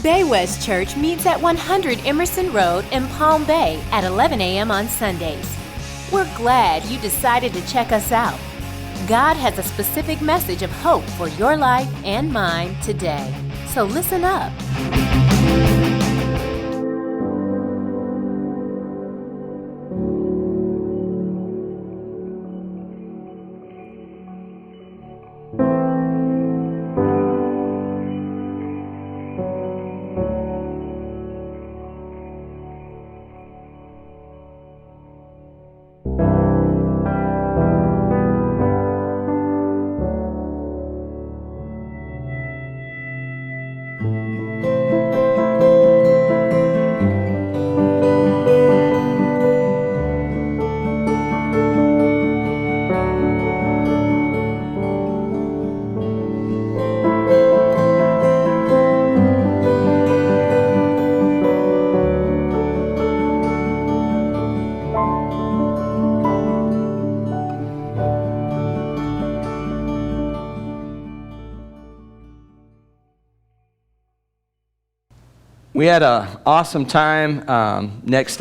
Bay West Church meets at 100 Emerson Road in Palm Bay at 11 a.m. on Sundays. We're glad you decided to check us out. God has a specific message of hope for your life and mine today. So listen up. We had an awesome time last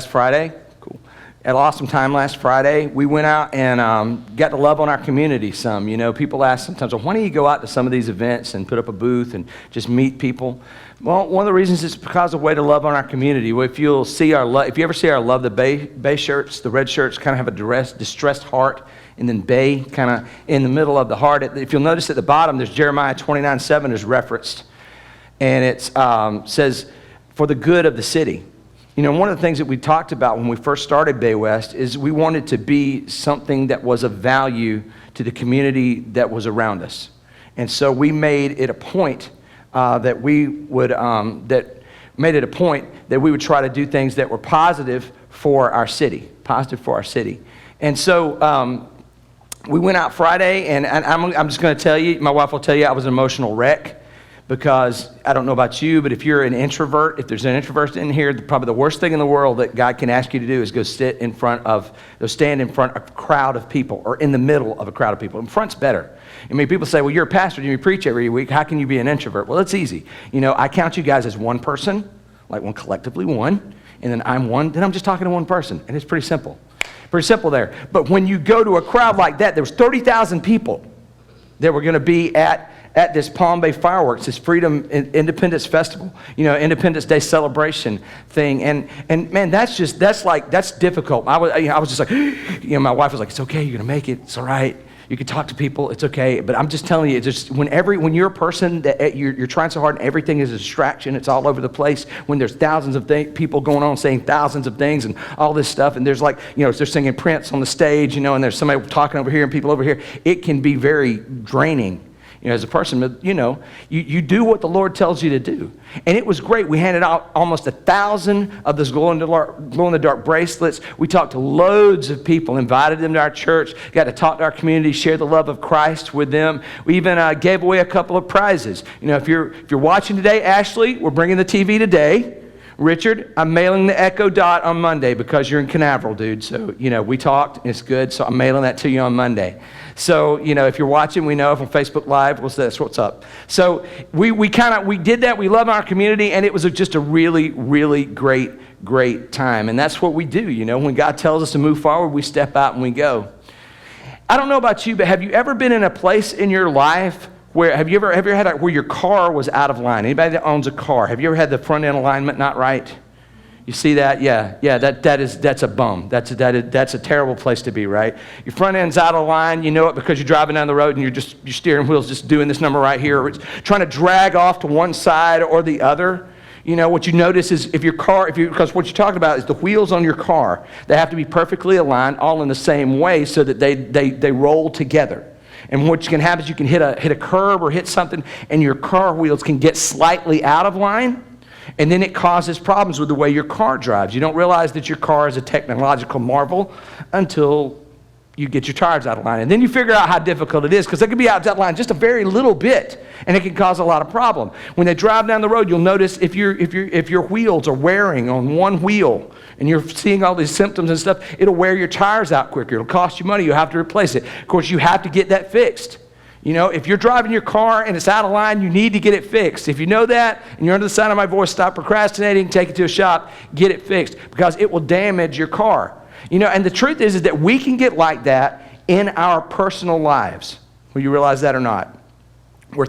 Friday. Cool. Had an awesome time last Friday. We went out and got to love on our community some. You know, people ask sometimes, well, why don't you go out to some of these events and put up a booth and just meet people? Well, one of the reasons is because of a way to love on our community. If you ever see our Love the Bay shirts, the red shirts kind of have a distressed heart, and then Bay kind of in the middle of the heart. If you'll notice at the bottom, there's Jeremiah 29:7 is referenced. And it says, for the good of the city. You know, one of the things that we talked about when we first started Bay West is we wanted to be something that was of value to the community that was around us. And so we made it a point that we would try to do things that were positive for our city. And so we went out Friday, and I'm just going to tell you, my wife will tell you I was an emotional wreck. Because I don't know about you, but if you're an introvert, if there's an introvert in here, probably the worst thing in the world that God can ask you to do is stand in front of a crowd of people, or in the middle of a crowd of people. In front's better. I mean, people say, well, you're a pastor, you preach every week, how can you be an introvert? Well, it's easy. You know, I count you guys as one person, like one collectively one, and then I'm one, then I'm just talking to one person, and it's pretty simple. Pretty simple there. But when you go to a crowd like that, there was 30,000 people that were going to be at this Palm Bay fireworks, this Freedom Independence Festival, you know, Independence Day celebration thing, and man, that's difficult. I was just like, you know, my wife was like, it's okay, you're gonna make it, it's all right. You can talk to people, it's okay. But I'm just telling you, it's just when you're a person that you're trying so hard and everything is a distraction, it's all over the place. When there's thousands of people going on saying thousands of things and all this stuff, and there's like, you know, they're singing Prince on the stage, you know, and there's somebody talking over here and people over here. It can be very draining. You know, as a person, you know, you do what the Lord tells you to do. And it was great. We handed out almost 1,000 of those glow-in-the-dark bracelets. We talked to loads of people, invited them to our church, got to talk to our community, share the love of Christ with them. We even gave away a couple of prizes. You know, if you're watching today, Ashley, we're bringing the TV today. Richard, I'm mailing the Echo Dot on Monday because you're in Canaveral, dude. So, you know, we talked, and it's good, so I'm mailing that to you on Monday. So, you know, if you're watching, we know from Facebook Live, that's what's up. So we did that. We love our community, and it was just a really, really great time. And that's what we do, you know. When God tells us to move forward, we step out and we go. I don't know about you, but have you ever been in a place in your life where, have you ever had where your car was out of line? Anybody that owns a car, have you ever had the front end alignment not right? You see that? Yeah, that's a bum. That's a terrible place to be, right? Your front end's out of line, you know it because you're driving down the road and your steering wheel's just doing this number right here, or it's trying to drag off to one side or the other. You know, what you notice is because what you're talking about is the wheels on your car, they have to be perfectly aligned, all in the same way so that they roll together. And what can happen is you can hit a curb or hit something, and your car wheels can get slightly out of line, and then it causes problems with the way your car drives. You don't realize that your car is a technological marvel until you get your tires out of line. And then you figure out how difficult it is, because they can be out of line just a very little bit, and it can cause a lot of problem. When they drive down the road, you'll notice if your wheels are wearing on one wheel, and you're seeing all these symptoms and stuff, it'll wear your tires out quicker. It'll cost you money. You'll have to replace it. Of course, you have to get that fixed. You know, if you're driving your car and it's out of line, you need to get it fixed. If you know that and you're under the sound of my voice, stop procrastinating, take it to a shop, get it fixed, because it will damage your car. You know, and the truth is that we can get like that in our personal lives. Will you realize that or not? Where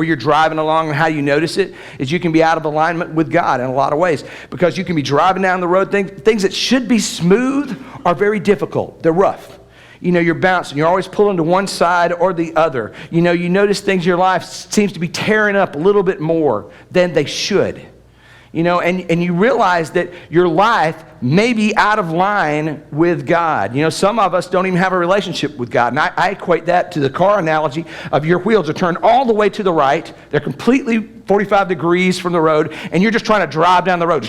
you're driving along and how you notice it is you can be out of alignment with God in a lot of ways, because you can be driving down the road, things that should be smooth are very difficult. They're rough. You know, you're bouncing. You're always pulling to one side or the other. You know, you notice things in your life seems to be tearing up a little bit more than they should. You know, and you realize that your life may be out of line with God. You know, some of us don't even have a relationship with God. And I equate that to the car analogy of your wheels are turned all the way to the right. They're completely 45 degrees from the road, and you're just trying to drive down the road.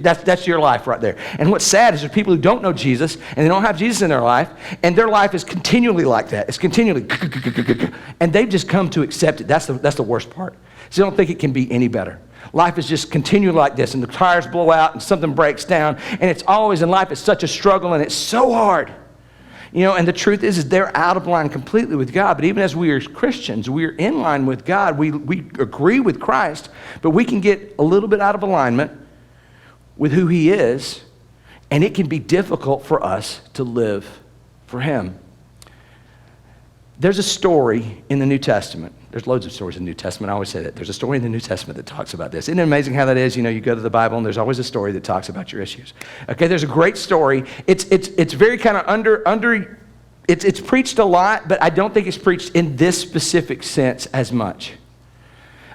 That's your life right there. And what's sad is there's people who don't know Jesus, and they don't have Jesus in their life, and their life is continually like that. It's continually, and they've just come to accept it. That's the worst part. So they don't think it can be any better. Life is just continually like this, and the tires blow out, and something breaks down, and it's always in life, it's such a struggle, and it's so hard. You know, and the truth is they're out of line completely with God. But even as we are Christians, we are in line with God. We agree with Christ, but we can get a little bit out of alignment with who He is, and it can be difficult for us to live for Him. There's a story in the New Testament. There's loads of stories in the New Testament. I always say that. There's a story in the New Testament that talks about this. Isn't it amazing how that is? You know, you go to the Bible and there's always a story that talks about your issues. Okay, there's a great story. It's very kind of it's preached a lot, but I don't think it's preached in this specific sense as much.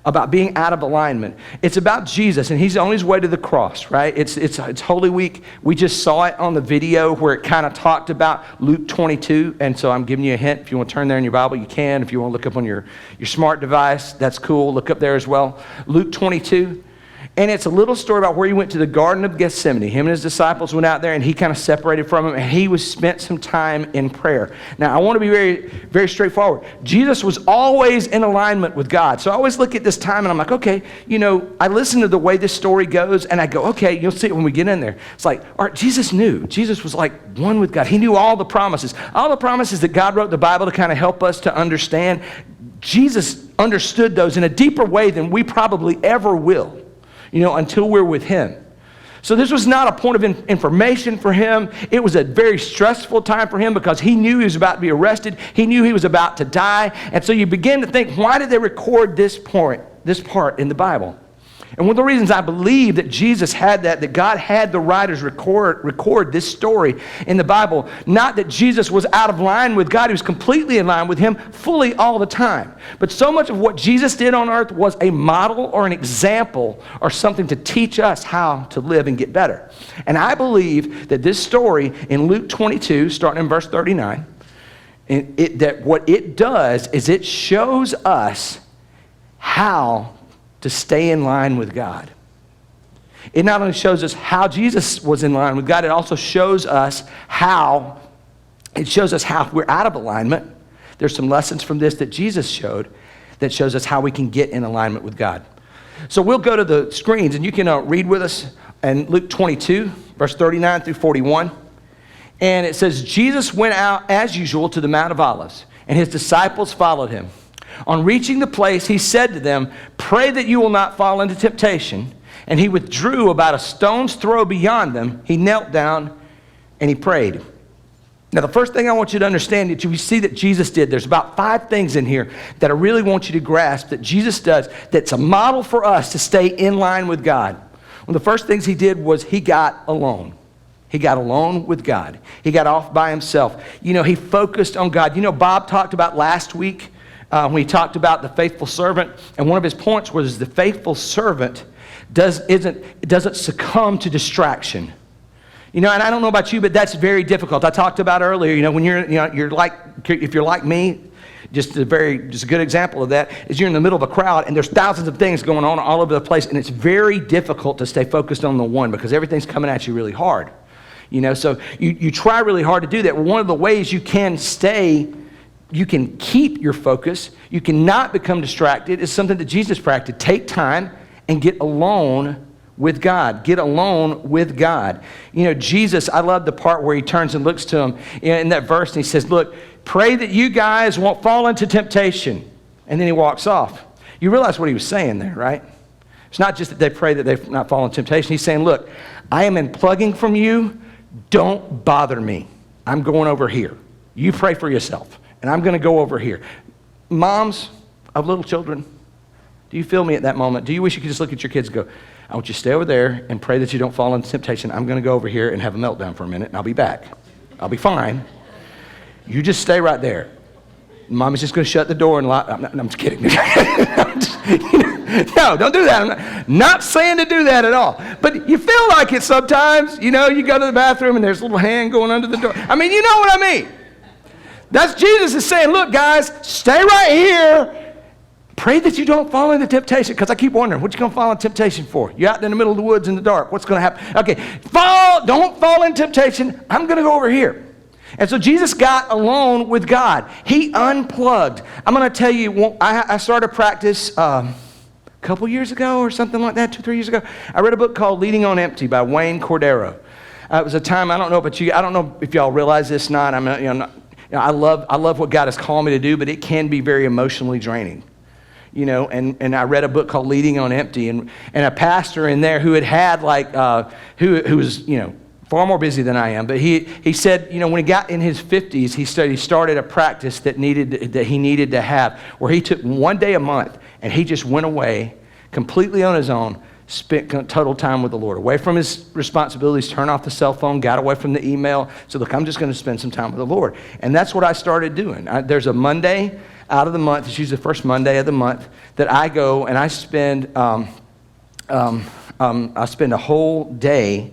About being out of alignment. It's about Jesus, and He's on His way to the cross, right? It's Holy Week. We just saw it on the video where it kind of talked about Luke 22, and so I'm giving you a hint. If you want to turn there in your Bible, you can. If you want to look up on your smart device, that's cool. Look up there as well. Luke 22. And it's a little story about where He went to the Garden of Gethsemane. Him and His disciples went out there, and He kind of separated from them, and He spent some time in prayer. Now, I want to be very, very straightforward. Jesus was always in alignment with God. So I always look at this time, and I'm like, okay, you know, I listen to the way this story goes, and I go, okay, you'll see it when we get in there. It's like, all right, Jesus knew. Jesus was like one with God. He knew all the promises. All the promises that God wrote the Bible to kind of help us to understand. Jesus understood those in a deeper way than we probably ever will. You know, until we're with Him. So this was not a point of information for Him. It was a very stressful time for Him because He knew He was about to be arrested. He knew He was about to die. And so you begin to think, why did they record this part in the Bible? And one of the reasons I believe that Jesus had that God had the writers record this story in the Bible, not that Jesus was out of line with God, He was completely in line with Him fully all the time. But so much of what Jesus did on earth was a model or an example or something to teach us how to live and get better. And I believe that this story in Luke 22, starting in verse 39, that what it does is it shows us how to stay in line with God. It not only shows us how Jesus was in line with God, it also shows us how we're out of alignment. There's some lessons from this that Jesus showed that shows us how we can get in alignment with God. So we'll go to the screens, and you can read with us in Luke 22, verse 39 through 41. And it says, Jesus went out as usual to the Mount of Olives, and His disciples followed Him. On reaching the place, He said to them, "Pray that you will not fall into temptation." And He withdrew about a stone's throw beyond them. He knelt down and He prayed. Now, the first thing I want you to understand that you see that Jesus did, there's about 5 things in here that I really want you to grasp that Jesus does that's a model for us to stay in line with God. One of the first things He did was He got alone. He got alone with God. He got off by Himself. You know, He focused on God. You know, Bob talked about last week when he talked about the faithful servant, and one of his points was the faithful servant doesn't succumb to distraction. You know, and I don't know about you, but that's very difficult. I talked about earlier, you know, when if you're like me, just a good example of that is you're in the middle of a crowd and there's thousands of things going on all over the place, and it's very difficult to stay focused on the one because everything's coming at you really hard. You know, so you try really hard to do that. Well, one of the ways you can keep your focus, you cannot become distracted, is something that Jesus practiced. Take time and get alone with God. Get alone with God. You know, Jesus, I love the part where He turns and looks to him in that verse, and He says, look, pray that you guys won't fall into temptation. And then he walks off. You realize what he was saying there, right? It's not just that they pray that they've not fallen into temptation. He's saying, look, I am unplugging from you. Don't bother me. I'm going over here. You pray for yourself. And I'm going to go over here. Moms of little children, do you feel me at that moment? Do you wish you could just look at your kids and go, I want you to stay over there and pray that you don't fall into temptation. I'm going to go over here and have a meltdown for a minute, and I'll be back. I'll be fine. You just stay right there. Mommy's just going to shut the door and lock. I'm just kidding. No, don't do that. I'm not saying to do that at all. But you feel like it sometimes. You know, you go to the bathroom and there's a little hand going under the door. I mean, you know what I mean. That's Jesus is saying, look, guys, stay right here. Pray that you don't fall into temptation. Because I keep wondering, what you going to fall into temptation for? You're out in the middle of the woods in the dark. What's going to happen? Okay, don't fall into temptation. I'm going to go over here. And so Jesus got alone with God. He unplugged. I'm going to tell you, I started practice a couple years ago or something like that, 2-3 years ago. I read a book called Leading on Empty by Wayne Cordero. It was a time, I don't know about you, I don't know if y'all realize this or not. I love what God has called me to do, but it can be very emotionally draining. You know, and I read a book called Leading on Empty, and a pastor in there who had like, who was, you know, far more busy than I am, but he said, you know, when he got in his 50s, he started a practice that he needed to have, where he took one day a month, and he just went away completely on his own, spent total time with the Lord, away from his responsibilities, turned off the cell phone, got away from the email, said, look, I'm just going to spend some time with the Lord. And that's what I started doing. There's a Monday out of the month, it's usually the first Monday of the month, that I go and I spend a whole day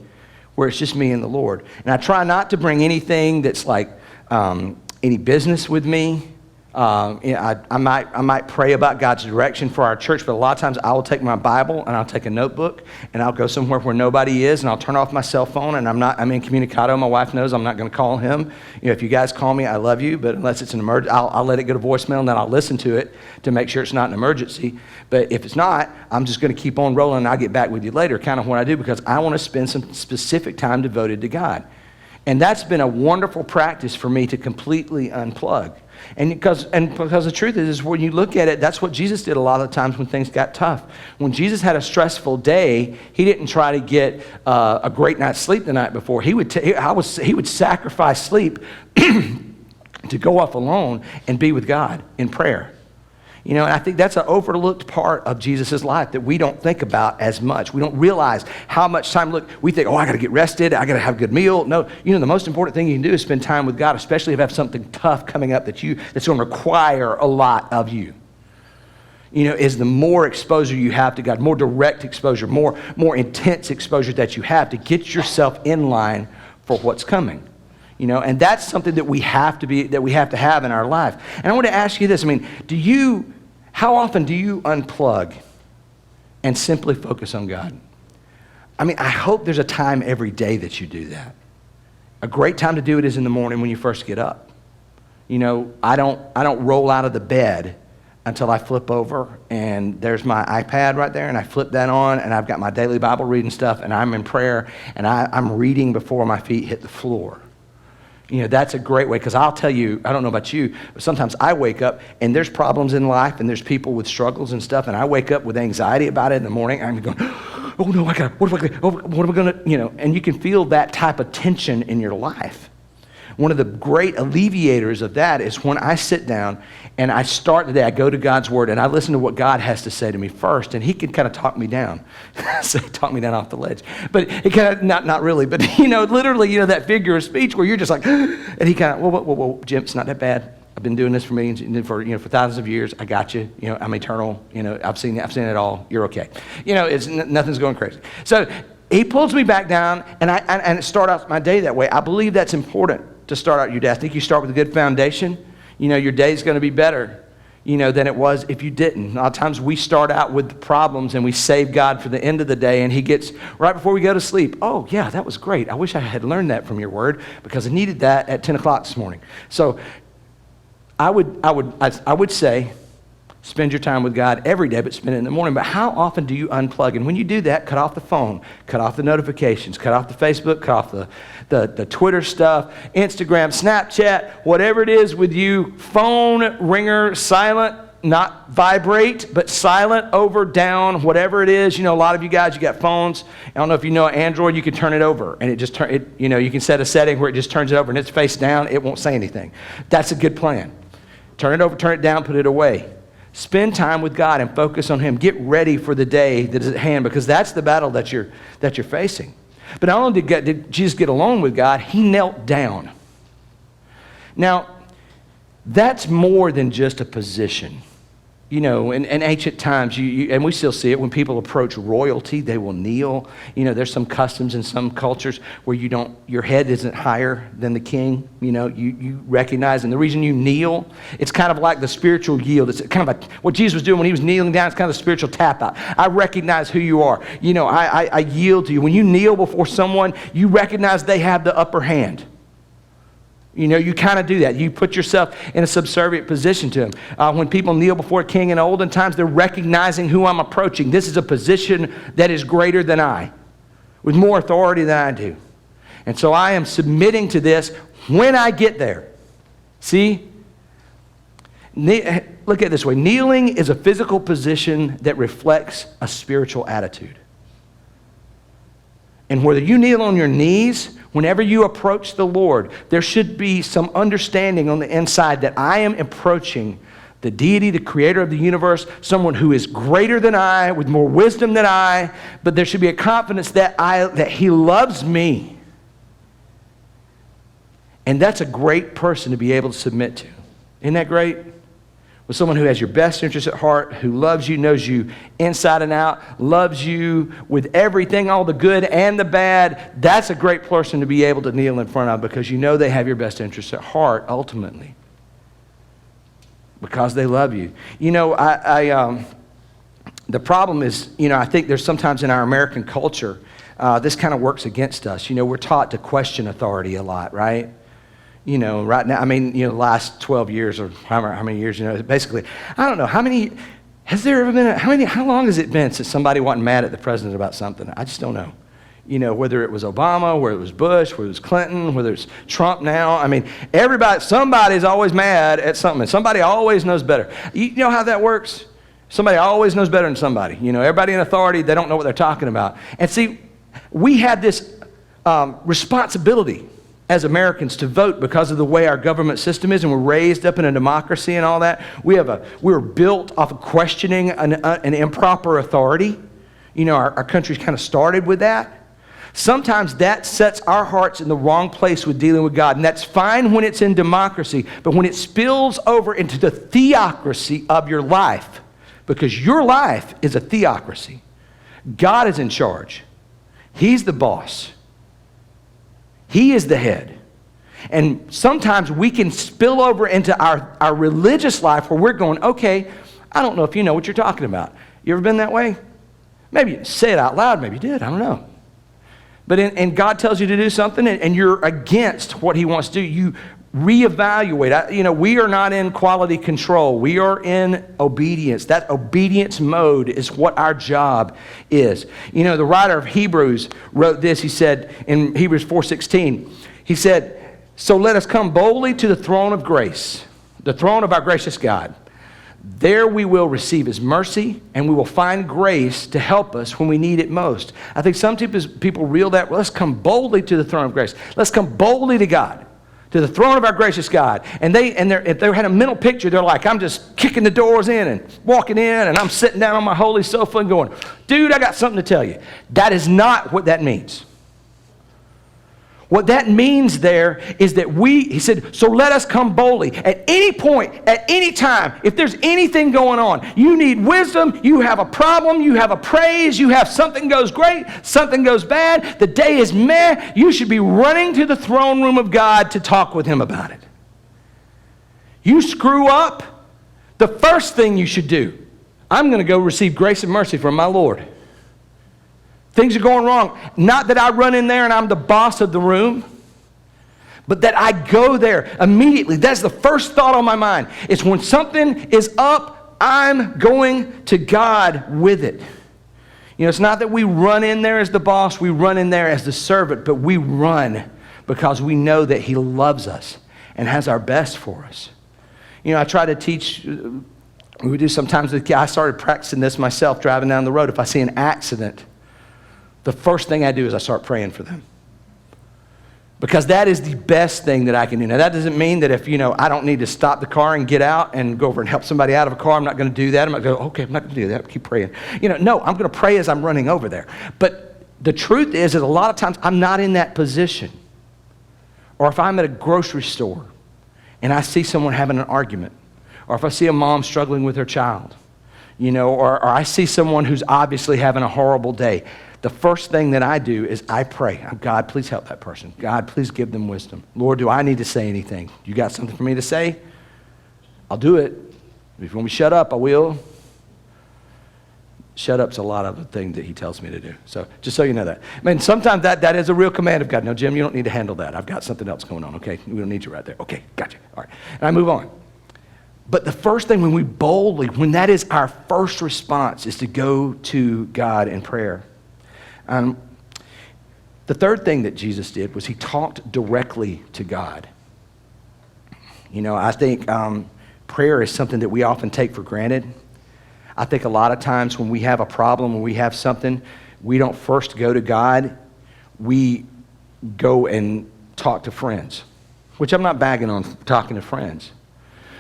where it's just me and the Lord. And I try not to bring anything that's like any business with me. I might pray about God's direction for our church, but a lot of times I will take my Bible and I'll take a notebook and I'll go somewhere where nobody is, and I'll turn off my cell phone, and I'm incommunicado. My wife knows I'm not going to call him. You know, if you guys call me, I love you, but unless it's an emergency, I'll let it go to voicemail, and then I'll listen to it to make sure it's not an emergency. But if it's not, I'm just going to keep on rolling, and I'll get back with you later, kind of what I do, because I want to spend some specific time devoted to God. And that's been a wonderful practice for me to completely unplug. And because the truth is when you look at it, that's what Jesus did a lot of the times when things got tough. When Jesus had a stressful day, he didn't try to get a great night's sleep the night before. He would sacrifice sleep to go off alone and be with God in prayer. You know, and I think that's an overlooked part of Jesus' life that we don't think about as much. We don't realize how much time, we think, I got to get rested, I got to have a good meal. No, you know, the most important thing you can do is spend time with God, especially if you have something tough coming up that's going to require a lot of you. You know, is the more exposure you have to God, more direct exposure, more intense exposure that you have to get yourself in line for what's coming. You know, and that's something that we have to have in our life. And I want to ask you this. I mean, how often do you unplug and simply focus on God? I mean, I hope there's a time every day that you do that. A great time to do it is in the morning when you first get up. You know, I don't roll out of the bed until I flip over and there's my iPad right there, and I flip that on, and I've got my daily Bible reading stuff, and I'm in prayer, and I'm reading before my feet hit the floor. You know, that's a great way, because I'll tell you, I don't know about you, but sometimes I wake up and there's problems in life and there's people with struggles and stuff, and I wake up with anxiety about it in the morning. I'm going, oh no, what am I going to, you know, and you can feel that type of tension in your life. One of the great alleviators of that is when I sit down and I start the day, I go to God's Word and I listen to what God has to say to me first, and He can kind of talk me down. Talk me down off the ledge. But it kind of, not really, but you know, literally, you know, that figure of speech where you're just like, and He kind of, whoa, Jim, it's not that bad. I've been doing this for millions, for thousands of years. I got you. You know, I'm eternal. You know, I've seen it all. You're okay. You know, nothing's going crazy. So He pulls me back down, and I start out my day that way. I believe that's important to start out your day. I think you start with a good foundation. You know, your day's going to be better, you know, than it was if you didn't. A lot of times we start out with the problems and we save God for the end of the day, and He gets, right before we go to sleep, oh yeah, that was great. I wish I had learned that from your Word, because I needed that at 10 o'clock this morning. So I would say, Spend your time with God every day, but spend it in the morning. But how often do you unplug? And when you do that, cut off the phone, cut off the notifications, cut off the Facebook, cut off the Twitter stuff, Instagram, Snapchat, whatever it is with you, phone, ringer, silent, not vibrate, but silent, over, down, whatever it is. You know, a lot of you guys, you got phones. I don't know if you know Android, you can turn it over. And you can set a setting where it just turns it over and it's face down. It won't say anything. That's a good plan. Turn it over, turn it down, put it away. Spend time with God and focus on Him. Get ready for the day that is at hand, because that's the battle that you're facing. But not only did Jesus get alone with God, He knelt down. Now, that's more than just a position. You know, in ancient times, and we still see it, when people approach royalty, they will kneel. You know, there's some customs in some cultures where your head isn't higher than the king. You know, you recognize, and the reason you kneel, it's kind of like the spiritual yield. It's kind of what Jesus was doing when He was kneeling down. It's kind of a spiritual tap out. I recognize who you are. You know, I yield to you. When you kneel before someone, you recognize they have the upper hand. You know, you kind of do that. You put yourself in a subservient position to Him. When people kneel before a king in olden times, they're recognizing who I'm approaching. This is a position that is greater than I, with more authority than I do. And so I am submitting to this when I get there. See? Look at it this way. Kneeling is a physical position that reflects a spiritual attitude. And whether you kneel on your knees, whenever you approach the Lord, there should be some understanding on the inside that I am approaching the deity, the creator of the universe, someone who is greater than I, with more wisdom than I, but there should be a confidence that He loves me. And that's a great person to be able to submit to. Isn't that great? With someone who has your best interest at heart, who loves you, knows you inside and out, loves you with everything, all the good and the bad. That's a great person to be able to kneel in front of, because you know they have your best interest at heart ultimately, because they love you. You know, the problem is, you know, I think there's sometimes in our American culture, this kind of works against us. You know, we're taught to question authority a lot, right? You know, right now, I mean, you know, the last 12 years or how many years, you know, basically, I don't know, how long has it been since somebody wasn't mad at the president about something? I just don't know. You know, whether it was Obama, whether it was Bush, whether it was Clinton, whether it's Trump now. I mean, somebody's always mad at something, and somebody always knows better. You know how that works? Somebody always knows better than somebody. You know, everybody in authority, they don't know what they're talking about. And see, we have this responsibility as Americans to vote because of the way our government system is, and we're raised up in a democracy and all that. We're built off of questioning an improper authority. You know, our country's kind of started with that. Sometimes that sets our hearts in the wrong place with dealing with God, and that's fine when it's in democracy, but when it spills over into the theocracy of your life, because your life is a theocracy. God is in charge. He's the boss. He is the head. And sometimes we can spill over into our religious life where we're going, okay, I don't know if you know what you're talking about. You ever been that way? Maybe you say it out loud, maybe you did, I don't know. But and God tells you to do something and you're against what He wants to do, you reevaluate. You know, we are not in quality control. We are in obedience. That obedience mode is what our job is. You know, the writer of Hebrews wrote this. He said in Hebrews 4:16, he said, "So let us come boldly to the throne of grace, the throne of our gracious God. There we will receive His mercy, and we will find grace to help us when we need it most." I think some people reel that, well, let's come boldly to the throne of grace. Let's come boldly to God, to the throne of our gracious God. And if they had a mental picture, they're like, I'm just kicking the doors in and walking in, and I'm sitting down on my holy sofa and going, dude, I got something to tell you. That is not what that means. What that means there is that he said, so let us come boldly. At any point, at any time, if there's anything going on, you need wisdom, you have a problem, you have a praise, you have something goes great, something goes bad, the day is meh, you should be running to the throne room of God to talk with Him about it. You screw up, the first thing you should do, I'm going to go receive grace and mercy from my Lord. Things are going wrong. Not that I run in there and I'm the boss of the room, but that I go there immediately. That's the first thought on my mind. It's when something is up, I'm going to God with it. You know, it's not that we run in there as the boss, we run in there as the servant, but we run because we know that he loves us and has our best for us. You know, I try to teach, we do sometimes with kids. I started practicing this myself driving down the road. If I see an accident, the first thing I do is I start praying for them. Because that is the best thing that I can do. Now, that doesn't mean that if, I don't need to stop the car and get out and go over and help somebody out of a car, I'm not going to do that. I'm not going to go, okay, I'm not going to do that. Keep praying. No, I'm going to pray as I'm running over there. But the truth is that a lot of times I'm not in that position. Or if I'm at a grocery store and I see someone having an argument, or if I see a mom struggling with her child, or I see someone who's obviously having a horrible day, the first thing that I do is I pray. God, please help that person. God, please give them wisdom. Lord, do I need to say anything? You got something for me to say? I'll do it. If you want me to shut up, I will. Shut up's a lot of the thing that he tells me to do. So just so you know that. I mean, sometimes that is a real command of God. No, Jim, you don't need to handle that. I've got something else going on, okay? We don't need you right there. Okay, gotcha. All right. And I move on. But the first thing when that is our first response, is to go to God in prayer. The third thing that Jesus did was he talked directly to God. I think prayer is something that we often take for granted. I think a lot of times when we have a problem, when we have something, we don't first go to God. We go and talk to friends, which I'm not bagging on talking to friends.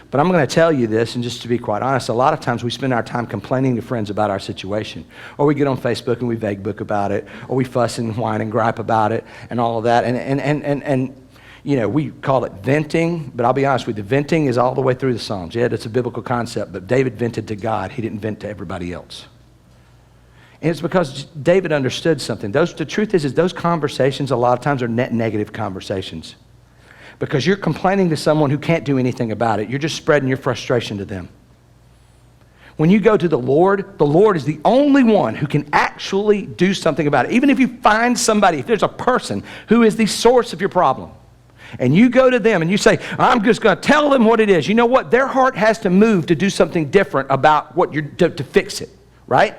But I'm going to tell you this, and just to be quite honest, a lot of times we spend our time complaining to friends about our situation. Or we get on Facebook and we vague book about it, or we fuss and whine and gripe about it, and all of that. And we call it venting, but I'll be honest with you, venting is all the way through the Psalms. Yeah, it's a biblical concept, but David vented to God. He didn't vent to everybody else. And it's because David understood something. The truth is those conversations a lot of times are net negative conversations. Because you're complaining to someone who can't do anything about it. You're just spreading your frustration to them. When you go to the Lord is the only one who can actually do something about it. Even if you find somebody, if there's a person who is the source of your problem, and you go to them and you say, I'm just going to tell them what it is. You know what? Their heart has to move to do something different about what to fix it, right?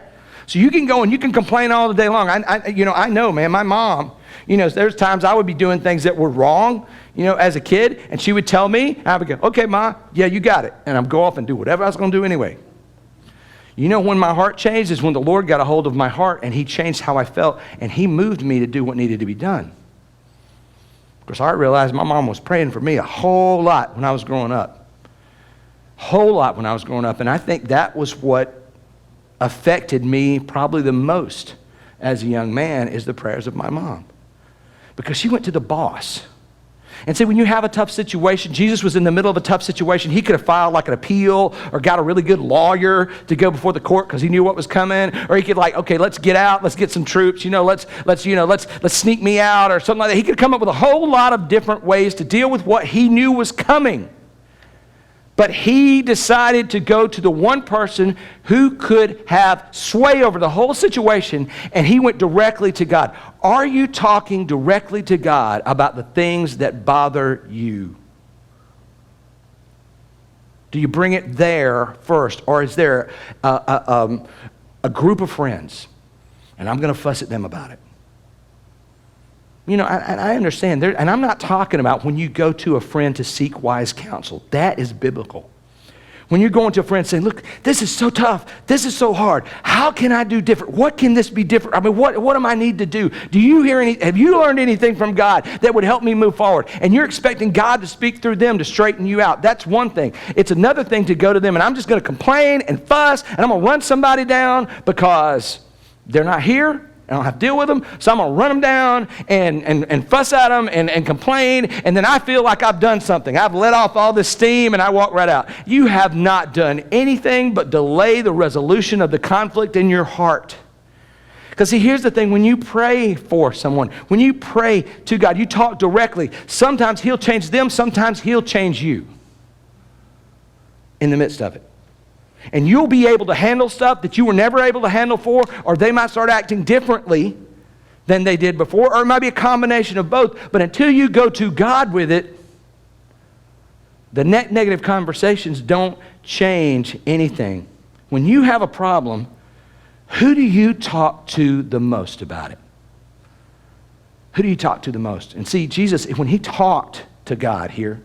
So you can go and you can complain all the day long. I know, man, my mom, there's times I would be doing things that were wrong, as a kid, and she would tell me, I would go, okay, Ma, yeah, you got it. And I'd go off and do whatever I was going to do anyway. When my heart changed is when the Lord got a hold of my heart and he changed how I felt, and he moved me to do what needed to be done. Of course, I realized my mom was praying for me a whole lot when I was growing up. And I think that was what affected me probably the most as a young man, is the prayers of my mom. Because she went to the boss. And see, when you have a tough situation, Jesus was in the middle of a tough situation. He could have filed like an appeal or got a really good lawyer to go before the court because he knew what was coming. Or he could okay, let's get out, let's get some troops, let's sneak me out or something like that. He could come up with a whole lot of different ways to deal with what he knew was coming. But he decided to go to the one person who could have sway over the whole situation, and he went directly to God. Are you talking directly to God about the things that bother you? Do you bring it there first, or is there a group of friends, and I'm going to fuss at them about it? I understand, and I'm not talking about when you go to a friend to seek wise counsel. That is biblical. When you're going to a friend saying, look, this is so tough. This is so hard. How can I do different? What can this be different? I mean, what am I need to do? Have you learned anything from God that would help me move forward? And you're expecting God to speak through them to straighten you out. That's one thing. It's another thing to go to them and I'm just going to complain and fuss and I'm going to run somebody down because they're not here. I don't have to deal with them, so I'm going to run them down and fuss at them and complain, and then I feel like I've done something. I've let off all this steam, and I walk right out. You have not done anything but delay the resolution of the conflict in your heart. Because see, here's the thing. When you pray for someone, when you pray to God, you talk directly. Sometimes he'll change them, sometimes he'll change you in the midst of it. And you'll be able to handle stuff that you were never able to handle before, or they might start acting differently than they did before, or it might be a combination of both. But until you go to God with it, The negative conversations don't change anything. When you have a problem, who do you talk to the most about it? Who do you talk to the most? And see, Jesus, when he talked to God here,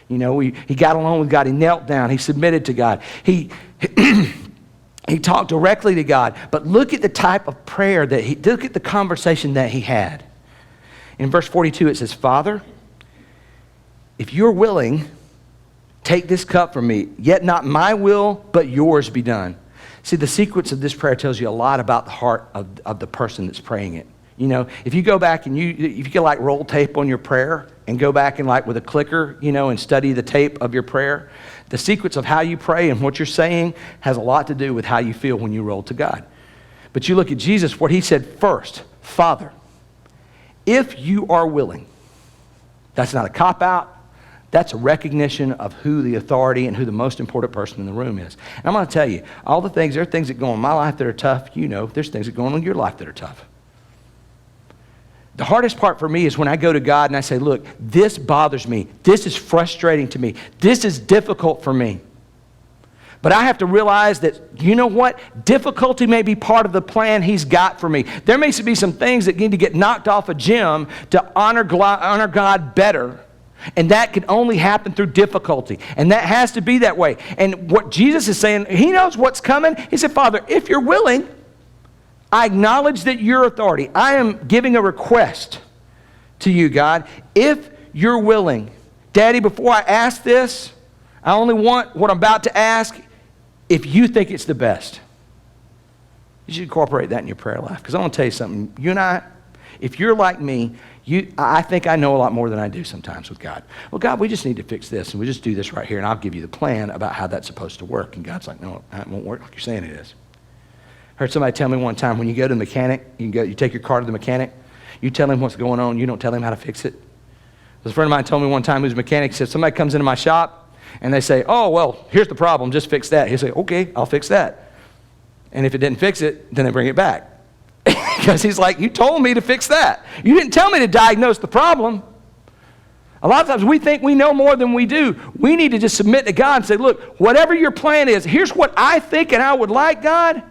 you know, he got along with God. He knelt down. He submitted to God. He talked directly to God. But look at the type of prayer look at the conversation that he had. In verse 42, it says, Father, if you're willing, take this cup from me, yet not my will, but yours be done. See, the sequence of this prayer tells you a lot about the heart of the person that's praying it. You know, if you go back and if you could like roll tape on your prayer and go back and like with a clicker, you know, and study the tape of your prayer, the sequence of how you pray and what you're saying has a lot to do with how you feel when you roll to God. But you look at Jesus, what he said first, Father, if you are willing. That's not a cop-out. That's a recognition of who the authority and who the most important person in the room is. And I'm going to tell you, there are things that go on in my life that are tough. You know, there's things that go on in your life that are tough. The hardest part for me is when I go to God and I say, look, this bothers me. This is frustrating to me. This is difficult for me. But I have to realize that, you know what? Difficulty may be part of the plan he's got for me. There may be some things that need to get knocked off a gym to honor God better. And that can only happen through difficulty. And that has to be that way. And what Jesus is saying, he knows what's coming. He said, Father, if you're willing, I acknowledge that you're authority. I am giving a request to you, God. If you're willing, Daddy, before I ask this, I only want what I'm about to ask if you think it's the best. You should incorporate that in your prayer life. Because I want to tell you something. You and I, if you're like me, I think I know a lot more than I do sometimes with God. Well, God, we just need to fix this, and we just do this right here, and I'll give you the plan about how that's supposed to work. And God's like, no, it won't work like you're saying it is. I heard somebody tell me one time, when you go to the mechanic, you take your car to the mechanic, you tell him what's going on, you don't tell him how to fix it. A friend of mine told me one time, who's a mechanic, he said, somebody comes into my shop, and they say, oh, well, here's the problem, just fix that. He'll say, okay, I'll fix that. And if it didn't fix it, then they bring it back. Because he's like, you told me to fix that. You didn't tell me to diagnose the problem. A lot of times we think we know more than we do. We need to just submit to God and say, look, whatever your plan is, here's what I think and I would like, God.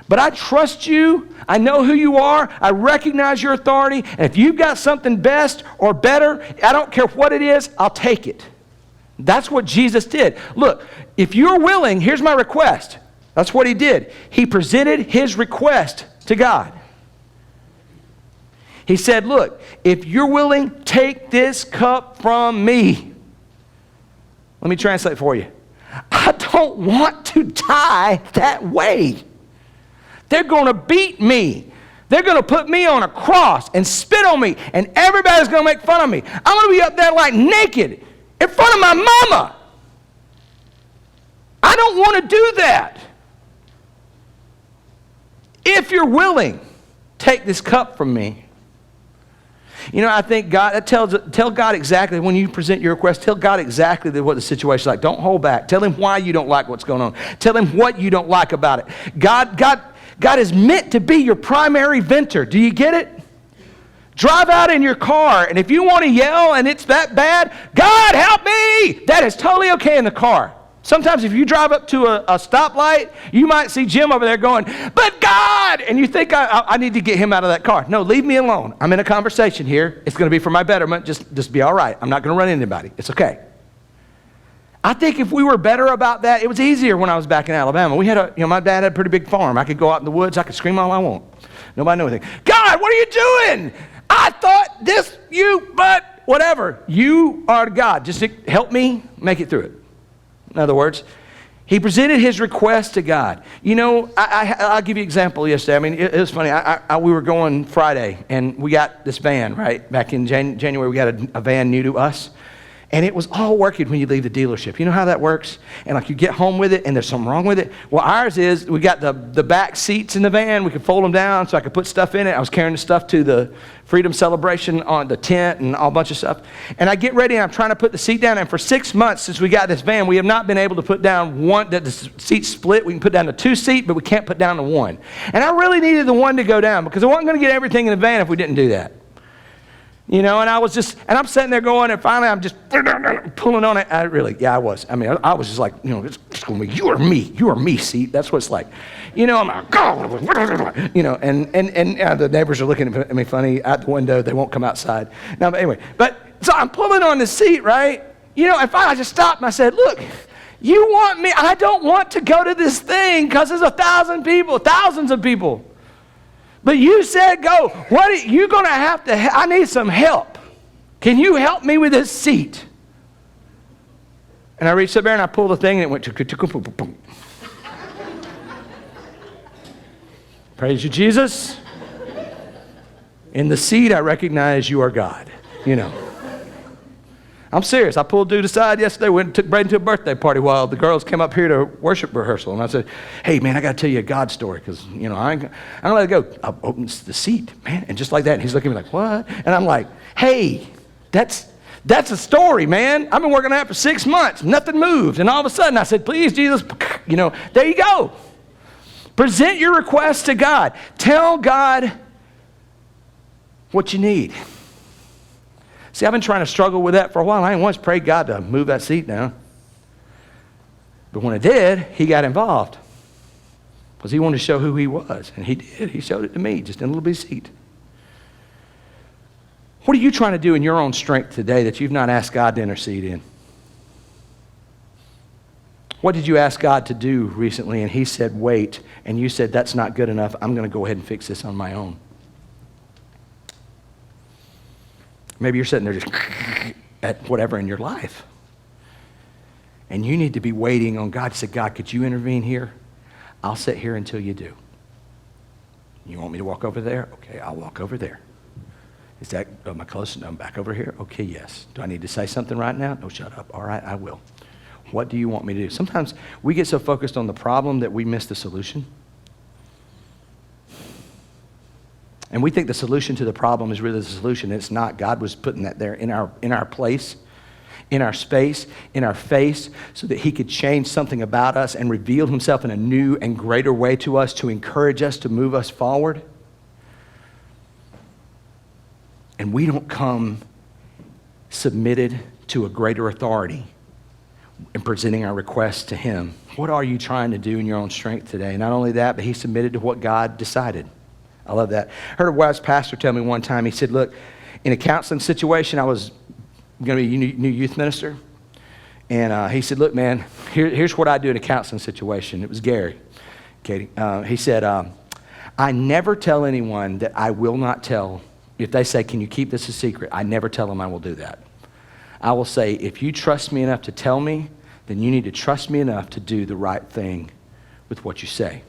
But I trust you. I know who you are. I recognize your authority. And if you've got something best or better, I don't care what it is, I'll take it. That's what Jesus did. Look, if you're willing, here's my request. That's what he did. He presented his request to God. He said, look, if you're willing, take this cup from me. Let me translate for you. I don't want to die that way. They're going to beat me. They're going to put me on a cross and spit on me, and everybody's going to make fun of me. I'm going to be up there like naked in front of my mama. I don't want to do that. If you're willing, take this cup from me. You know, I think God, tell God exactly, when you present your request, tell God exactly what the situation is like. Don't hold back. Tell him why you don't like what's going on. Tell him what you don't like about it. God is meant to be your primary venter. Do you get it? Drive out in your car, and if you want to yell and it's that bad, God help me! That is totally okay in the car. Sometimes if you drive up to a stoplight, you might see Jim over there going, but God! And you think, I need to get him out of that car. No, leave me alone. I'm in a conversation here. It's going to be for my betterment. Just be all right. I'm not going to run into anybody. It's okay. I think if we were better about that, it was easier when I was back in Alabama. We had my dad had a pretty big farm. I could go out in the woods. I could scream all I want. Nobody knew anything. God, what are you doing? I thought this, but whatever. You are God. Just help me make it through it. In other words, he presented his request to God. You know, I'll give you an example yesterday. I mean, it was funny. We were going Friday, and we got this van, right? Back in January, we got a van new to us. And it was all working when you leave the dealership. You know how that works? And like you get home with it and there's something wrong with it. Well, ours is, we got the back seats in the van. We could fold them down so I could put stuff in it. I was carrying the stuff to the Freedom Celebration on the tent and all bunch of stuff. And I get ready and I'm trying to put the seat down. And for 6 months since we got this van, we have not been able to put down one, the seat split. We can put down the 2 seat, but we can't put down the 1. And I really needed the 1 to go down because I wasn't going to get everything in the van if we didn't do that. You know, and I'm sitting there going, and finally I'm just pulling on it. I was. I mean, I was just like, you know, it's going to be, you are me, seat. That's what it's like. You know, I'm like, go, you know, and the neighbors are looking at me funny out the window. They won't come outside. Now, but anyway, so I'm pulling on the seat, right? You know, and finally I just stopped and I said, look, you want me, I don't want to go to this thing because there's 1,000 people, thousands of people. But you said go. What are you going to have to, I need some help. Can you help me with this seat? And I reached up there and I pulled the thing and it went to Praise you, Jesus. In the seat, I recognize you are God. You know. I'm serious. I pulled dude aside yesterday, went and took Braden to a birthday party while the girls came up here to worship rehearsal. And I said, hey, man, I got to tell you a God story because, you know, I don't let it go. I opened the seat, man, and just like that. And he's looking at me like, what? And I'm like, hey, that's a story, man. I've been working on that for 6 months. Nothing moved. And all of a sudden I said, please, Jesus, you know, there you go. Present your request to God. Tell God what you need. See, I've been trying to struggle with that for a while. I ain't once prayed God to move that seat down. But when it did, he got involved. Because he wanted to show who he was. And he did. He showed it to me, just in a little bitty seat. What are you trying to do in your own strength today that you've not asked God to intercede in? What did you ask God to do recently? And he said, wait. And you said, that's not good enough. I'm going to go ahead and fix this on my own. Maybe you're sitting there just at whatever in your life. And you need to be waiting on God to say, God, could you intervene here? I'll sit here until you do. You want me to walk over there? Okay, I'll walk over there. Am I close? No, I'm back over here. Okay, yes. Do I need to say something right now? No, shut up. All right, I will. What do you want me to do? Sometimes we get so focused on the problem that we miss the solution. And we think the solution to the problem is really the solution. It's not. God was putting that there in our place, in our space, in our face, so that he could change something about us and reveal himself in a new and greater way to us, to encourage us, to move us forward. And we don't come submitted to a greater authority in presenting our requests to him. What are you trying to do in your own strength today? Not only that, but he submitted to what God decided. I love that. I heard a wise pastor tell me one time, he said, look, in a counseling situation, I was going to be a new youth minister. And he said, look, man, here's what I do in a counseling situation. It was Gary, Katie. He said, I never tell anyone that I will not tell. If they say, can you keep this a secret? I never tell them I will do that. I will say, if you trust me enough to tell me, then you need to trust me enough to do the right thing with what you say.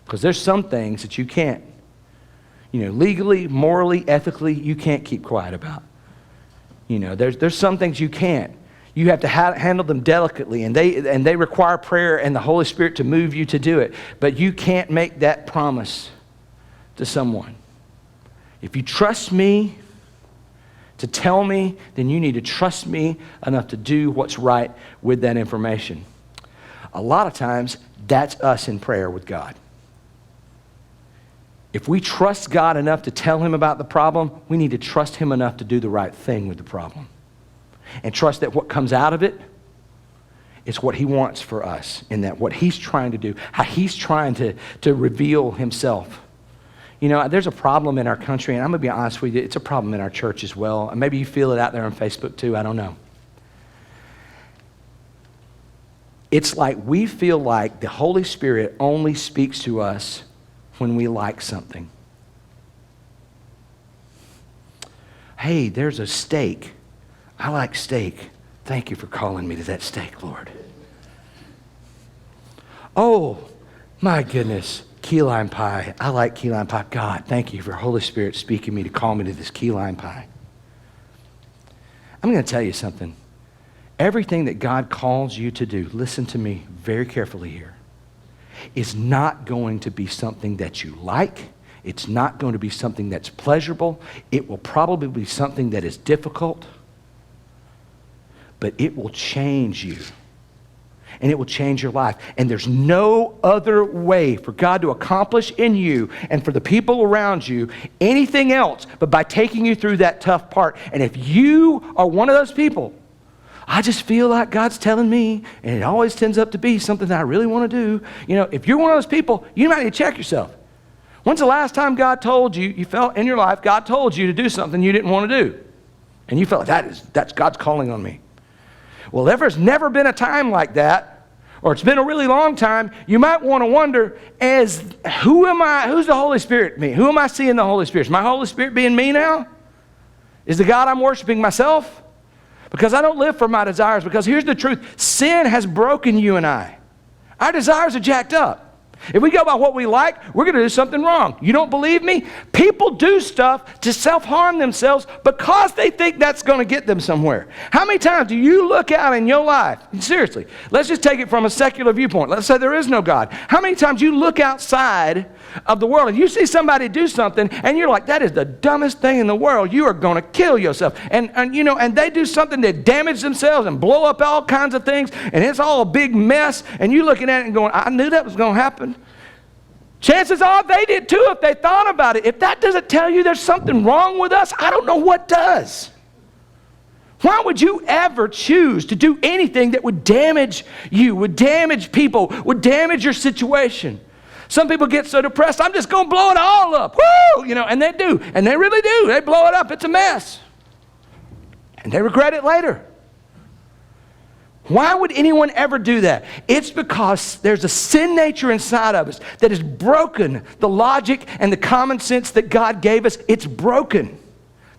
Because there's some things that you can't, legally, morally, ethically, you can't keep quiet about. There's some things you can't. You have to handle them delicately, and they require prayer and the Holy Spirit to move you to do it. But you can't make that promise to someone. If you trust me to tell me, then you need to trust me enough to do what's right with that information. A lot of times, that's us in prayer with God. If we trust God enough to tell him about the problem, we need to trust him enough to do the right thing with the problem. And trust that what comes out of it is what he wants for us, in that what he's trying to do, how he's trying to reveal himself. There's a problem in our country, and I'm going to be honest with you, it's a problem in our church as well. And maybe you feel it out there on Facebook too, I don't know. It's like we feel like the Holy Spirit only speaks to us when we like something. Hey, there's a steak. I like steak. Thank you for calling me to that steak, Lord. Oh, my goodness. Key lime pie. I like key lime pie. God, thank you for Holy Spirit speaking me to call me to this key lime pie. I'm going to tell you something. Everything that God calls you to do, listen to me very carefully here, is not going to be something that you like. It's not going to be something that's pleasurable. It will probably be something that is difficult, but it will change you. and it will change your life. And there's no other way for God to accomplish in you and for the people around you anything else but by taking you through that tough part. And if you are one of those people, I just feel like God's telling me, and it always tends up to be something that I really want to do. You know, if you're one of those people, you might need to check yourself. When's the last time God told you, you felt in your life, God told you to do something you didn't want to do? And you felt like that's God's calling on me. Well, there's never been a time like that, or it's been a really long time. You might want to wonder, who's the Holy Spirit me? Who am I seeing the Holy Spirit? Is my Holy Spirit being me now? Is the God I'm worshiping myself? Because I don't live for my desires, because here's the truth. Sin has broken you and I. Our desires are jacked up. If we go by what we like, we're going to do something wrong. You don't believe me? People do stuff to self-harm themselves because they think that's going to get them somewhere. How many times do you look out in your life? Seriously, let's just take it from a secular viewpoint. Let's say there is no God. How many times you look outside of the world and you see somebody do something and you're like, that is the dumbest thing in the world. You are going to kill yourself. And they do something that damage themselves and blow up all kinds of things, and it's all a big mess, and you looking at it and going, I knew that was going to happen. Chances are they did too if they thought about it. If that doesn't tell you there's something wrong with us, I don't know what does. Why would you ever choose to do anything that would damage you, would damage people, would damage your situation? Some people get so depressed, I'm just going to blow it all up. Woo! And they do. And they really do. They blow it up. It's a mess. And they regret it later. Why would anyone ever do that? It's because there's a sin nature inside of us that has broken the logic and the common sense that God gave us. It's broken.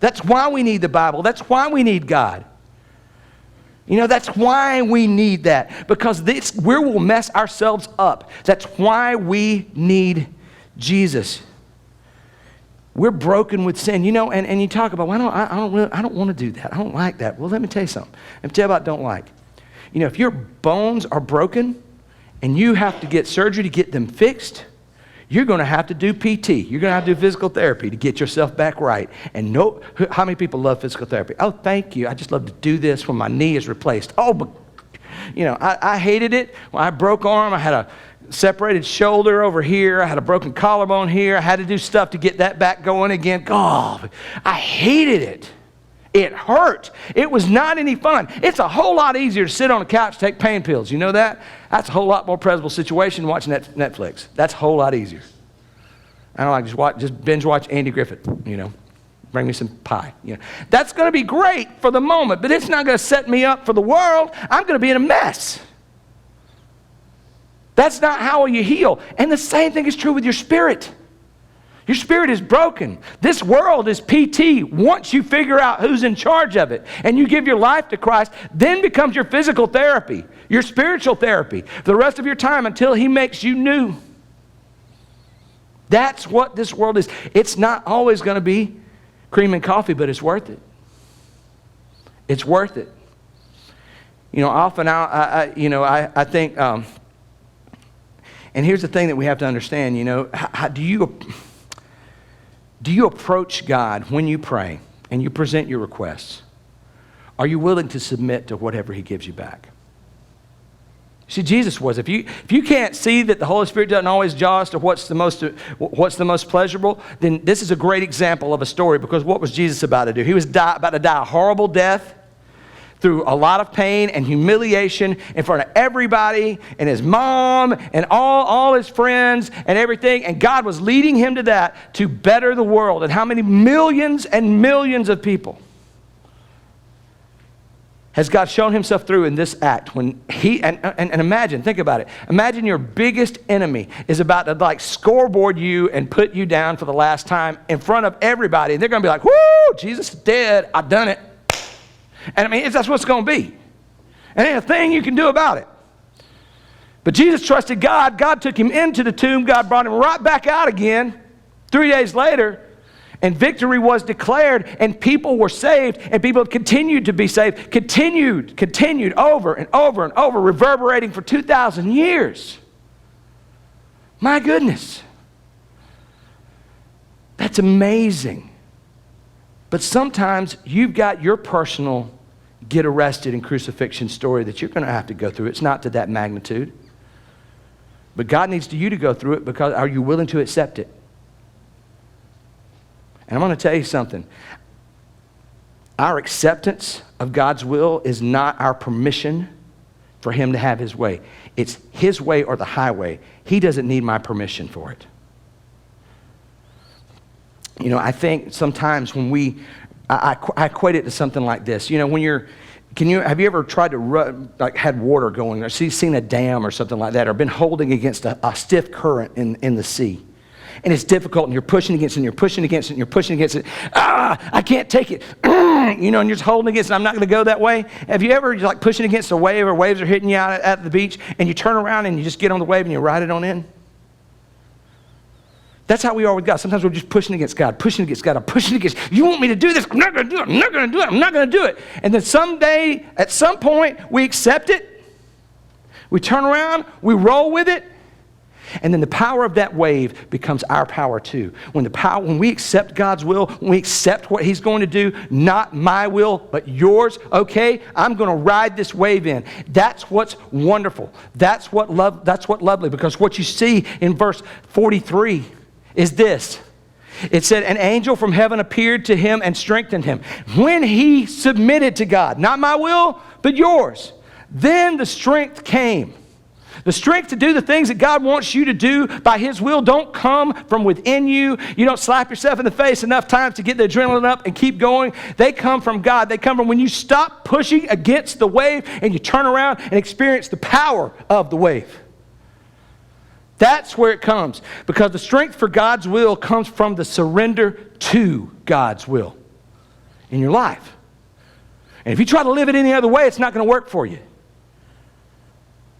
That's why we need the Bible. That's why we need God. That's why we need that. Because we will mess ourselves up. That's why we need Jesus. We're broken with sin. And you talk about, well, I don't want to do that. I don't like that. Well, let me tell you something. Let me tell you about don't like. If your bones are broken and you have to get surgery to get them fixed, you're going to have to do PT. You're going to have to do physical therapy to get yourself back right. And how many people love physical therapy? Oh, thank you. I just love to do this when my knee is replaced. Oh, but, I hated it. When I broke arm, I had a separated shoulder over here. I had a broken collarbone here. I had to do stuff to get that back going again. God, I hated it. It hurt. It was not any fun. It's a whole lot easier to sit on a couch and take pain pills. You know that? That's a whole lot more pleasurable situation than watching Netflix. That's a whole lot easier. I don't like just binge watch Andy Griffith, Bring me some pie. That's going to be great for the moment, but it's not going to set me up for the world. I'm going to be in a mess. That's not how you heal. And the same thing is true with your spirit. Your spirit is broken. This world is PT. Once you figure out who's in charge of it and you give your life to Christ, then becomes your physical therapy, your spiritual therapy for the rest of your time until He makes you new. That's what this world is. It's not always going to be cream and coffee, but it's worth it. It's worth it. Often I think, and here's the thing that we have to understand, how do you approach God when you pray and you present your requests? Are you willing to submit to whatever He gives you back? See, Jesus was. If you can't see that the Holy Spirit doesn't always jaw us to what's the most pleasurable, then this is a great example of a story, because what was Jesus about to do? He was about to die a horrible death through a lot of pain and humiliation in front of everybody and his mom and all his friends and everything. And God was leading him to that to better the world. And how many millions and millions of people has God shown Himself through in this act when He, and imagine, think about it. Imagine your biggest enemy is about to scoreboard you and put you down for the last time in front of everybody. And they're going to be like, woo, Jesus is dead. I've done it. And that's what it's going to be. And ain't a thing you can do about it. But Jesus trusted God. God took Him into the tomb. God brought Him right back out again 3 days later. And victory was declared, and people were saved, and people continued to be saved. Continued over and over and over, reverberating for 2,000 years. My goodness. That's amazing. But sometimes you've got your personal get arrested in crucifixion story that you're going to have to go through. It's not to that magnitude. But God needs you to go through it because are you willing to accept it? And I'm going to tell you something. Our acceptance of God's will is not our permission for him to have his way. It's his way or the highway. He doesn't need my permission for it. You know, I think sometimes when I equate it to something like this. You know, when have you ever tried to run, like had water going, or seen a dam or something like that, or been holding against a stiff current in the sea? And it's difficult, and you're pushing against it, and you're pushing against it, and you're pushing against it. I can't take it. You know, and you're just holding against it. I'm not going to go that way. Have you ever like pushing against a wave, or waves are hitting you out at the beach, and you turn around and you just get on the wave and you ride it on in? That's how we are with God. Sometimes we're just pushing against God, pushing against God. I'm pushing against, you want me to do this? I'm not going to do it. I'm not going to do it. I'm not going to do it. And then someday, at some point, we accept it. We turn around, we roll with it. And then the power of that wave becomes our power too. When we accept God's will, when we accept what he's going to do, not my will, but yours, okay, I'm going to ride this wave in. That's what's wonderful. That's what lovely, because what you see in verse 43 is this. It said, an angel from heaven appeared to him and strengthened him. When he submitted to God, not my will, but yours, then the strength came. The strength to do the things that God wants you to do by his will don't come from within you. You don't slap yourself in the face enough times to get the adrenaline up and keep going. They come from God. They come from when you stop pushing against the wave and you turn around and experience the power of the wave. That's where it comes. Because the strength for God's will comes from the surrender to God's will in your life. And if you try to live it any other way, it's not going to work for you.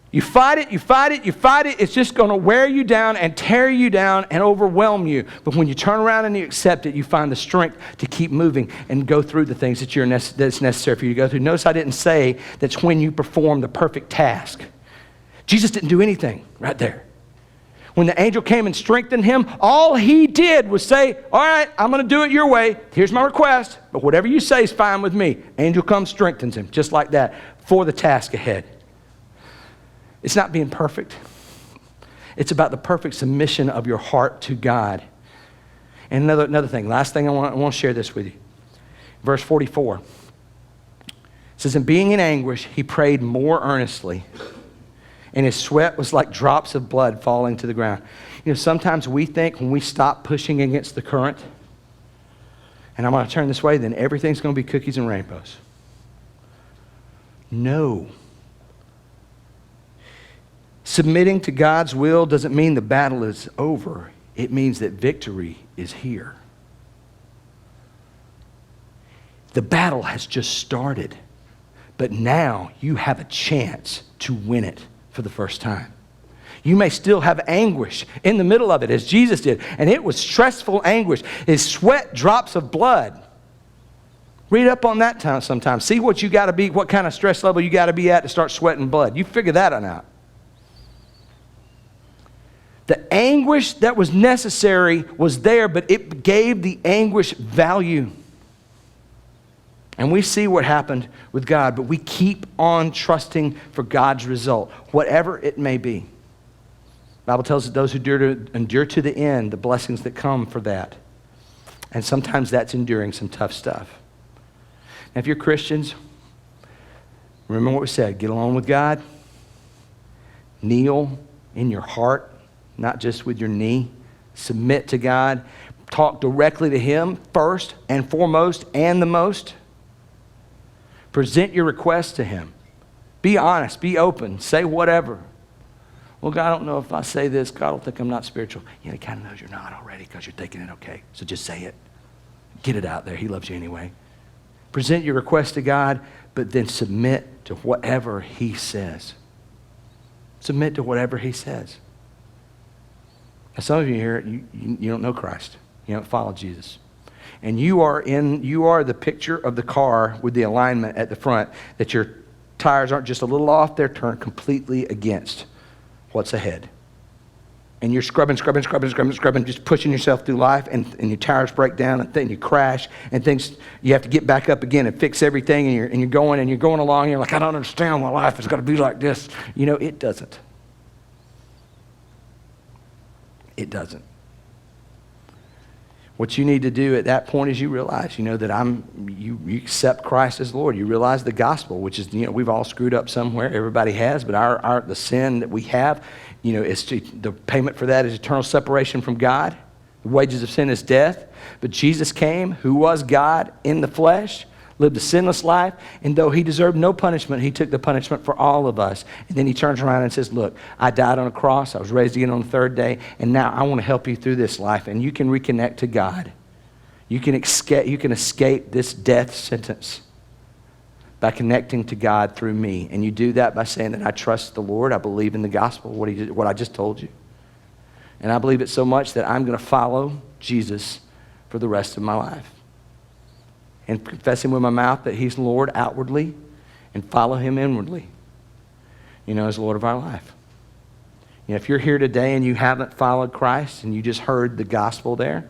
You fight it, it's just going to wear you down and tear you down and overwhelm you. But when you turn around and you accept it, you find the strength to keep moving and go through the things that's necessary for you to go through. Notice I didn't say that's when you perform the perfect task. Jesus didn't do anything right there. When the angel came and strengthened him, all he did was say, all right, I'm going to do it your way. Here's my request, but whatever you say is fine with me. Angel comes, strengthens him, just like that, for the task ahead. It's not being perfect. It's about the perfect submission of your heart to God. And another thing, last thing I want to share this with you. Verse 44. It says, and being in anguish, he prayed more earnestly, and his sweat was like drops of blood falling to the ground. You know, sometimes we think when we stop pushing against the current, and I'm going to turn this way, then everything's going to be cookies and rainbows. No. Submitting to God's will doesn't mean the battle is over. It means that victory is here. The battle has just started, but now you have a chance to win it for the first time. You may still have anguish in the middle of it, as Jesus did, and it was stressful anguish. His sweat, drops of blood. Read up on that time sometime. See what you got to be, what kind of stress level you got to be at to start sweating blood. You figure that one out. The anguish that was necessary was there, but it gave the anguish value. And we see what happened with God, but we keep on trusting for God's result, whatever it may be. The Bible tells us those who endure to the end, the blessings that come for that. And sometimes that's enduring some tough stuff. Now, if you're Christians, remember what we said. Get along with God. Kneel in your heart, not just with your knee. Submit to God. Talk directly to him first and foremost and the most. Present your request to him. Be honest. Be open. Say whatever. Well, God, I don't know if I say this. God will think I'm not spiritual. Yeah, he kind of knows you're not already because you're thinking it okay. So just say it. Get it out there. He loves you anyway. Present your request to God, but then submit to whatever he says. Submit to whatever he says. Now, some of you here, you don't know Christ. You don't follow Jesus. And you are the picture of the car with the alignment at the front, that your tires aren't just a little off, they're turned completely against what's ahead. and you're scrubbing, just pushing yourself through life, and your tires break down, and then you crash, and things, you have to get back up again and fix everything, and you're going along, and you're like, I don't understand why life has got to be like this. You know, it doesn't. It doesn't. What you need to do at that point is you realize, that you accept Christ as Lord. You realize the gospel, which is, we've all screwed up somewhere. Everybody has, but the sin that we have, the payment for that is eternal separation from God. The wages of sin is death. But Jesus came, who was God in the flesh, lived a sinless life, and though he deserved no punishment, he took the punishment for all of us. And then he turns around and says, look, I died on a cross, I was raised again on the third day, and now I want to help you through this life, and you can reconnect to God. You can escape this death sentence by connecting to God through me. And you do that by saying that I trust the Lord, I believe in the gospel, what I just told you. And I believe it so much that I'm going to follow Jesus for the rest of my life. And confess him with my mouth that he's Lord outwardly, and follow him inwardly, as Lord of our life. If you're here today and you haven't followed Christ and you just heard the gospel there,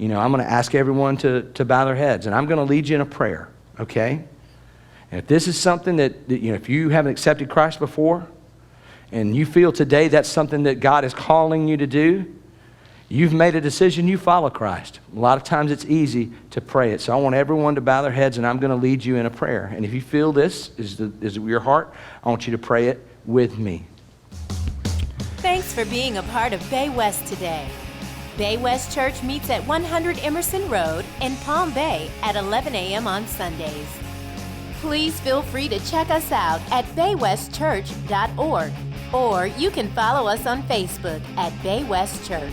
I'm going to ask everyone to bow their heads, and I'm going to lead you in a prayer, okay? And if this is something that if you haven't accepted Christ before, and you feel today that's something that God is calling you to do, you've made a decision, you follow Christ. A lot of times it's easy to pray it. So I want everyone to bow their heads, and I'm going to lead you in a prayer. And if you feel this is your heart, I want you to pray it with me. Thanks for being a part of Bay West today. Bay West Church meets at 100 Emerson Road in Palm Bay at 11 a.m. on Sundays. Please feel free to check us out at baywestchurch.org, or you can follow us on Facebook at Bay West Church.